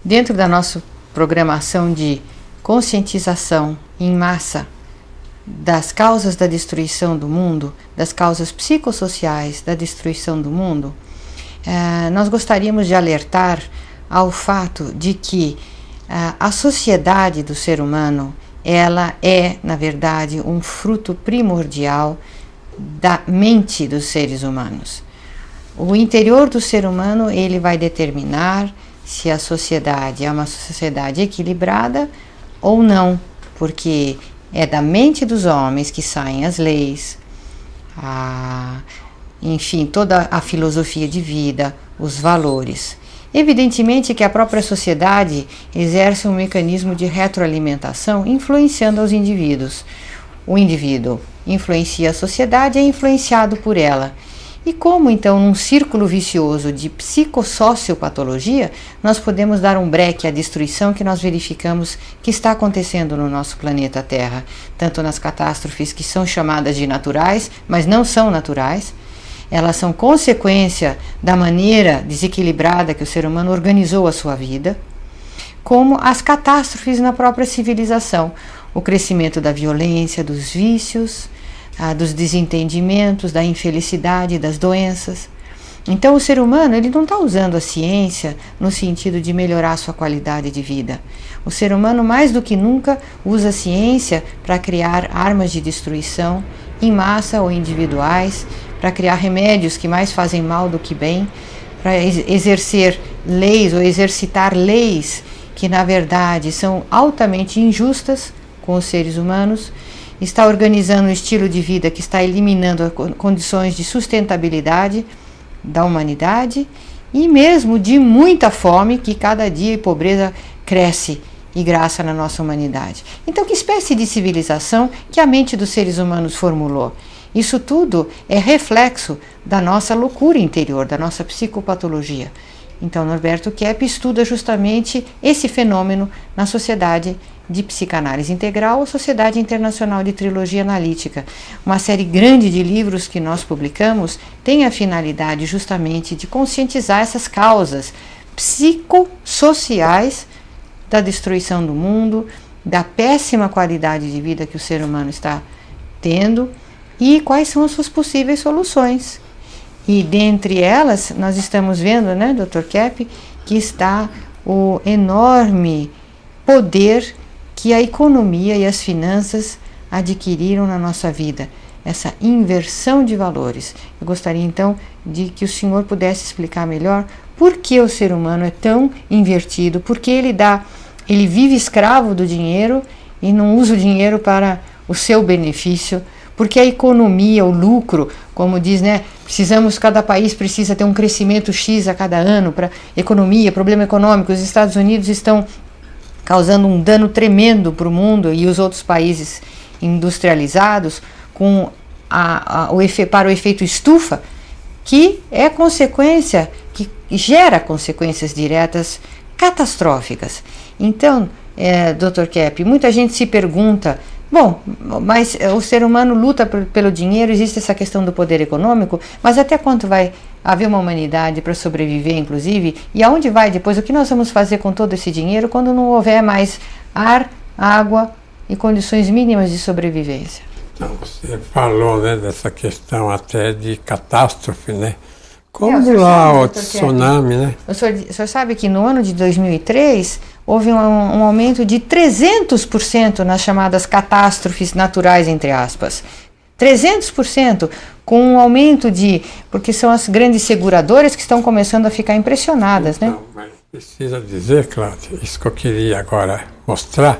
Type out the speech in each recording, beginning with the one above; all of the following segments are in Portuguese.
dentro da nossa programação de conscientização em massa das causas da destruição do mundo, das causas psicossociais da destruição do mundo, nós gostaríamos de alertar ao fato de que a sociedade do ser humano, ela é, na verdade, um fruto primordial da mente dos seres humanos. O interior do ser humano, ele vai determinar se a sociedade é uma sociedade equilibrada ou não, porque é da mente dos homens que saem as leis, enfim, toda a filosofia de vida, os valores. Evidentemente que a própria sociedade exerce um mecanismo de retroalimentação influenciando os indivíduos. O indivíduo influencia a sociedade e é influenciado por ela. E como então num círculo vicioso de psicossociopatologia nós podemos dar um breque à destruição que nós verificamos que está acontecendo no nosso planeta Terra, tanto nas catástrofes que são chamadas de naturais, mas não são naturais. Elas são consequência da maneira desequilibrada que o ser humano organizou a sua vida, como as catástrofes na própria civilização, o crescimento da violência, dos vícios, dos desentendimentos, da infelicidade, das doenças. Então o ser humano ele não está usando a ciência no sentido de melhorar a sua qualidade de vida. O ser humano mais do que nunca usa a ciência para criar armas de destruição em massa ou individuais, para criar remédios que mais fazem mal do que bem, para exercer leis ou exercitar leis que na verdade são altamente injustas com os seres humanos, está organizando um estilo de vida que está eliminando condições de sustentabilidade da humanidade e mesmo de muita fome que cada dia e pobreza cresce e graça na nossa humanidade. Então, que espécie de civilização que a mente dos seres humanos formulou? Isso tudo é reflexo da nossa loucura interior, da nossa psicopatologia. Então, Norberto Kepp estuda justamente esse fenômeno na Sociedade de Psicanálise Integral ou Sociedade Internacional de Trilogia Analítica. Uma série grande de livros que nós publicamos tem a finalidade justamente de conscientizar essas causas psicossociais da destruição do mundo, da péssima qualidade de vida que o ser humano está tendo e quais são as suas possíveis soluções. E dentre elas, nós estamos vendo, né, Dr. Kepp, que está o enorme poder que a economia e as finanças adquiriram na nossa vida, essa inversão de valores. Eu gostaria então de que o senhor pudesse explicar melhor por que o ser humano é tão invertido, por que ele vive escravo do dinheiro e não usa o dinheiro para o seu benefício, porque a economia, o lucro, como diz, né, cada país precisa ter um crescimento X a cada ano para economia, problema econômico. Os Estados Unidos estão causando um dano tremendo para o mundo e os outros países industrializados para o efeito estufa, que é consequência, que gera consequências diretas catastróficas. Então, Dr. Kepp, muita gente se pergunta, bom, mas o ser humano luta pelo dinheiro, existe essa questão do poder econômico, mas até quanto vai haver uma humanidade para sobreviver, inclusive, e aonde vai depois, o que nós vamos fazer com todo esse dinheiro quando não houver mais ar, água e condições mínimas de sobrevivência? Então, você falou, né, dessa questão até de catástrofe, né? Como lá o tsunami, né? O senhor sabe que no ano de 2003 houve um aumento de 300% nas chamadas catástrofes naturais, entre aspas. 300%, com um aumento porque são as grandes seguradoras que estão começando a ficar impressionadas, então, né? Mas precisa dizer, Cláudia, isso que eu queria agora mostrar,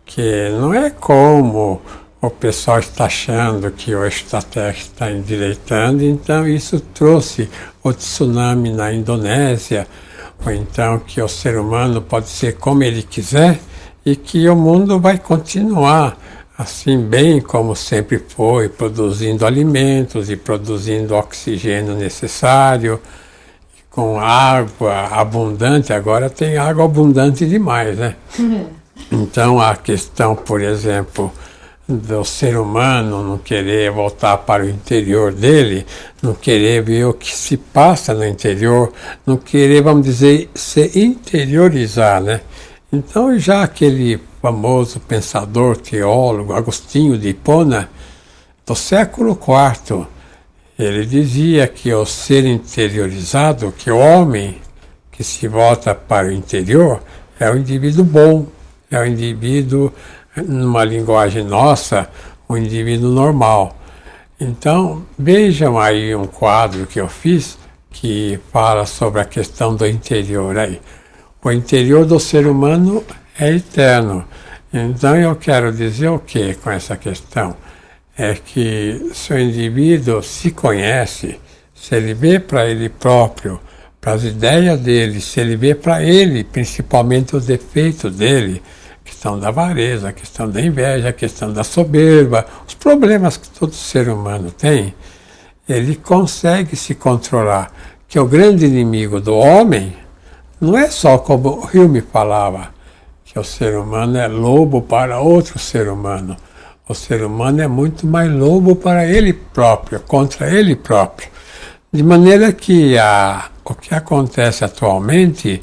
que não é como o pessoal está achando que o eixo da Terra está endireitando, então isso trouxe o tsunami na Indonésia, ou então que o ser humano pode ser como ele quiser e que o mundo vai continuar assim bem como sempre foi, produzindo alimentos e produzindo oxigênio necessário, com água abundante. Agora tem água abundante demais, né? Então a questão, por exemplo, do ser humano não querer voltar para o interior dele, não querer ver o que se passa no interior, não querer, vamos dizer, se interiorizar, né? Então, já aquele famoso pensador, teólogo, Agostinho de Hipona, do século IV, ele dizia que o ser interiorizado, que o homem que se volta para o interior, é o indivíduo bom, é o indivíduo, numa linguagem nossa, o indivíduo normal. Então, vejam aí um quadro que eu fiz que fala sobre a questão do interior aí. O interior do ser humano é eterno. Então, eu quero dizer o que com essa questão? É que se o indivíduo se conhece, se ele vê para ele próprio, para as ideias dele, se ele vê para ele, principalmente os defeitos dele, a questão da avareza, a questão da inveja, a questão da soberba, os problemas que todo ser humano tem, ele consegue se controlar. Que o grande inimigo do homem não é só como o Hume falava, que o ser humano é lobo para outro ser humano. O ser humano é muito mais lobo para ele próprio, contra ele próprio. De maneira que o que acontece atualmente,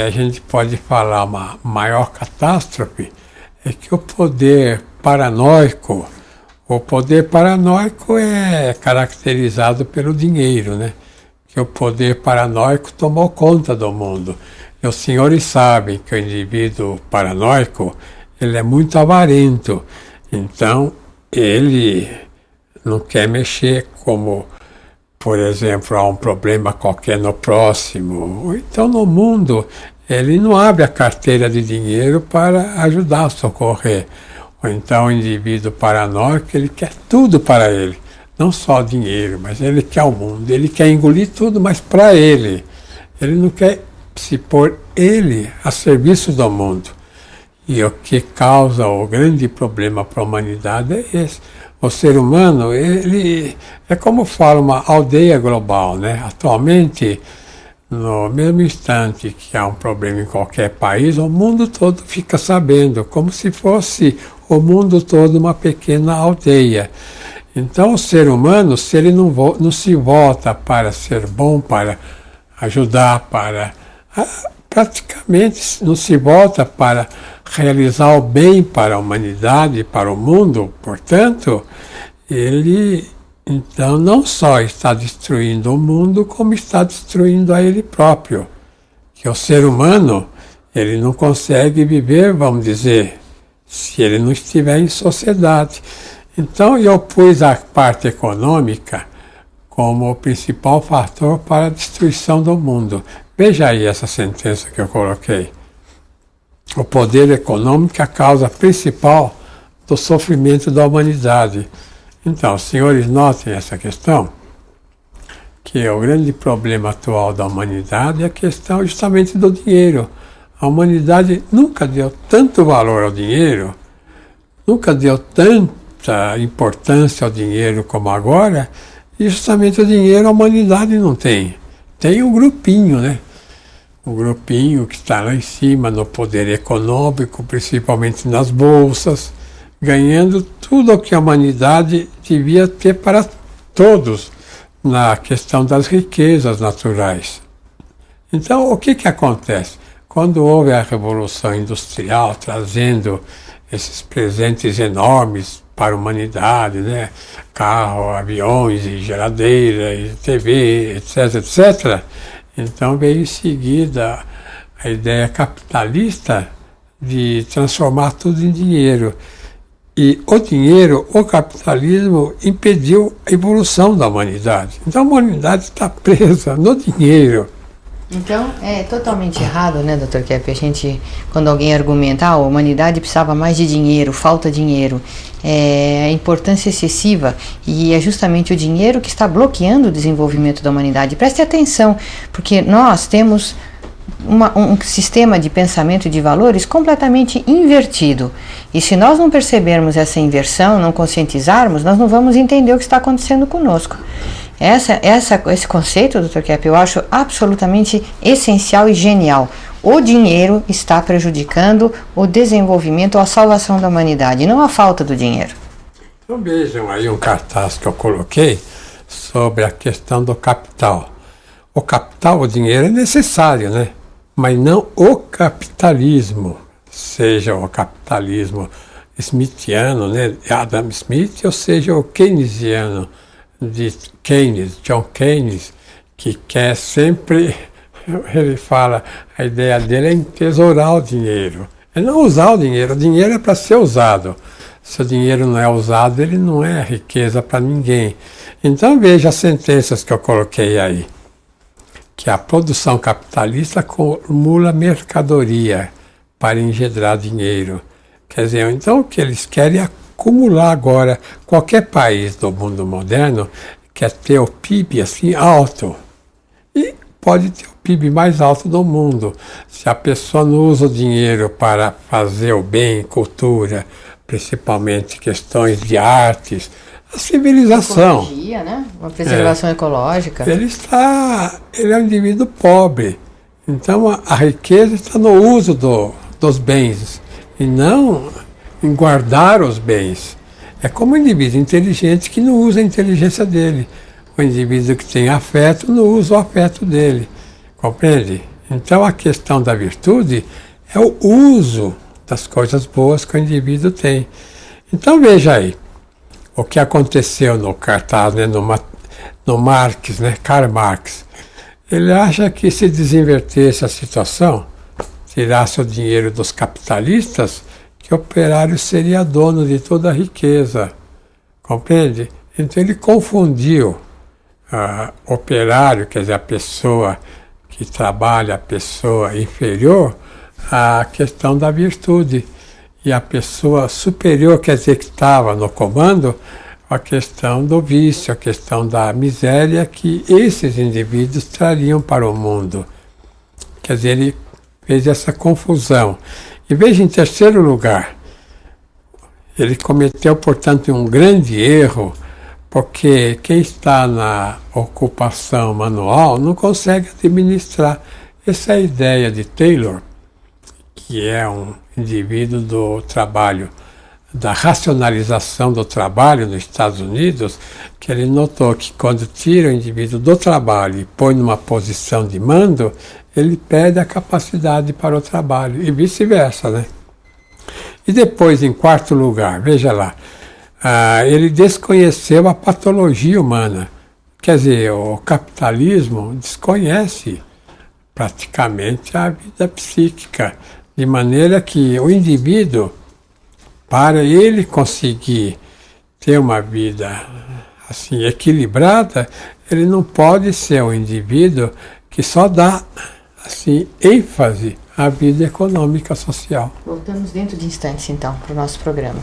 a gente pode falar uma maior catástrofe, é que o poder paranoico é caracterizado pelo dinheiro, né? Que o poder paranoico tomou conta do mundo. E os senhores sabem que o indivíduo paranoico, ele é muito avarento. Então, ele não quer mexer como, por exemplo, há um problema qualquer no próximo. Ou então, no mundo, ele não abre a carteira de dinheiro para ajudar a socorrer. Ou então, o indivíduo paranoico, ele quer tudo para ele. Não só dinheiro, mas ele quer o mundo. Ele quer engolir tudo, mas para ele. Ele não quer se pôr ele a serviço do mundo. E o que causa o grande problema para a humanidade é esse. O ser humano, ele é como fala uma aldeia global, né? Atualmente, no mesmo instante que há um problema em qualquer país, o mundo todo fica sabendo, como se fosse o mundo todo uma pequena aldeia. Então, o ser humano, se ele não se volta para ser bom, para ajudar, praticamente não se volta para realizar o bem para a humanidade, para o mundo, portanto, ele então não só está destruindo o mundo, como está destruindo a ele próprio. Que o ser humano, ele não consegue viver, vamos dizer, se ele não estiver em sociedade. Então eu pus a parte econômica como o principal fator para a destruição do mundo. Veja aí essa sentença que eu coloquei. O poder econômico é a causa principal do sofrimento da humanidade. Então, senhores, notem essa questão, que o grande problema atual da humanidade é a questão justamente do dinheiro. A humanidade nunca deu tanto valor ao dinheiro, nunca deu tanta importância ao dinheiro como agora, e justamente o dinheiro a humanidade não tem. Tem um grupinho, né? O grupinho que está lá em cima no poder econômico, principalmente nas bolsas, ganhando tudo o que a humanidade devia ter para todos na questão das riquezas naturais. Então, o que acontece? Quando houve a Revolução Industrial, trazendo esses presentes enormes para a humanidade, né? Carro, aviões, e geladeira, e TV, etc., etc., então veio em seguida a ideia capitalista de transformar tudo em dinheiro. E o dinheiro, o capitalismo, impediu a evolução da humanidade. Então a humanidade está presa no dinheiro. Então, é totalmente errado, né, Dr. Kepp? A gente, quando alguém argumenta, a humanidade precisava mais de dinheiro, falta dinheiro, a importância excessiva, e é justamente o dinheiro que está bloqueando o desenvolvimento da humanidade. Preste atenção, porque nós temos um sistema de pensamento e de valores completamente invertido. E se nós não percebermos essa inversão, não conscientizarmos, nós não vamos entender o que está acontecendo conosco. Esse conceito, Dr. Kepp, eu acho absolutamente essencial e genial. O dinheiro está prejudicando o desenvolvimento ou a salvação da humanidade, não a falta do dinheiro. Então vejam aí um cartaz que eu coloquei sobre a questão do capital. O capital, o dinheiro é necessário, né? Mas não o capitalismo, seja o capitalismo smithiano, né, Adam Smith, ou seja o keynesiano de Keynes, John Keynes, que quer sempre, ele fala, a ideia dele é entesourar o dinheiro, é não usar o dinheiro é para ser usado. Se o dinheiro não é usado, ele não é riqueza para ninguém. Então veja as sentenças que eu coloquei aí, que a produção capitalista acumula mercadoria para engendrar dinheiro. Quer dizer, então o que eles querem é acumular agora. Qualquer país do mundo moderno quer ter o PIB assim alto. E pode ter o PIB mais alto do mundo. Se a pessoa não usa o dinheiro para fazer o bem, cultura, principalmente questões de artes, a civilização. Ecologia, né? Uma preservação ecológica. Ele é um indivíduo pobre. Então a riqueza está no uso dos bens e não em guardar os bens. É como um indivíduo inteligente que não usa a inteligência dele. O indivíduo que tem afeto não usa o afeto dele. Compreende? Então a questão da virtude é o uso das coisas boas que o indivíduo tem. Então veja aí o que aconteceu no cartaz, né, no Marx, né, Karl Marx. Ele acha que se desinvertesse a situação, tirasse o dinheiro dos capitalistas, que o operário seria dono de toda a riqueza. Compreende? Então ele confundiu operário, quer dizer, a pessoa que trabalha, a pessoa inferior, a questão da virtude. E a pessoa superior, quer dizer, que estava no comando, a questão do vício, a questão da miséria que esses indivíduos trariam para o mundo. Quer dizer, ele fez essa confusão. E veja, em terceiro lugar, ele cometeu, portanto, um grande erro, porque quem está na ocupação manual não consegue administrar. Essa é a ideia de Taylor, que é um indivíduo do trabalho, da racionalização do trabalho nos Estados Unidos, que ele notou que quando tira o indivíduo do trabalho e põe numa posição de mando, ele perde a capacidade para o trabalho, e vice-versa, né? E depois, em quarto lugar, veja lá, ele desconheceu a patologia humana. Quer dizer, o capitalismo desconhece praticamente a vida psíquica, de maneira que o indivíduo, para ele conseguir ter uma vida assim equilibrada, ele não pode ser um indivíduo que só dá assim ênfase à vida econômica social. Voltamos dentro de instantes, então, para o nosso programa.